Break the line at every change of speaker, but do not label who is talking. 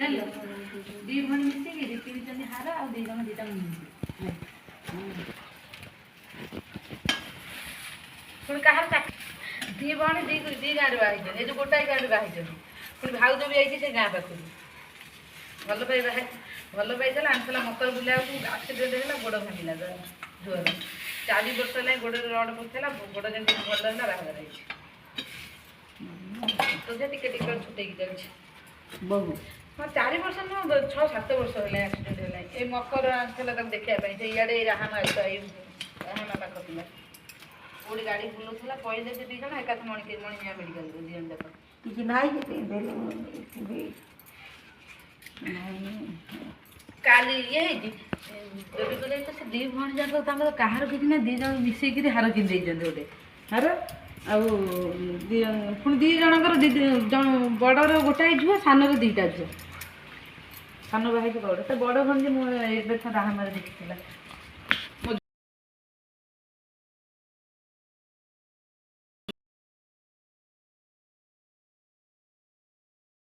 दी भण मिसिकी किनी हार आ दी जण दीटा पुणी कहार दी भण दी गाँव बाहर ये जो गोटाए गाँव बाहर पुणी भाउज भी आई से गाँ पाख भल पाई भल पाई आनीला मकर बुला आक्सीडेट है गोड़ भांगा झुआर 4 वर्ष है गोड़ रड पड़ता गोड़ जमी भल रहा बाहर तो टिके छुटे जाए बहु हाँ 4 वर्ष नुह 6-7 वर्ष है आक्सीडेट है ये मकर आसला देखापी से इे राहामा राहामा पाख पिला गोटे गाड़ी बुलाऊला पड़े से 2 जण एका मणिया मेडिकल दिजन जाक
କିଛି ନାହିଁ
काली ये बेबी को तो से 2 भण जाक कहार किसी ना 2 जण मिसेकी हार किन गोटे हार आउ पुणी 2 जनकर बड़र गोटाए झुआ सानर 2टा झुआ सान बाहर बड़ तो बड़ भण जे मुझे राहामार देखी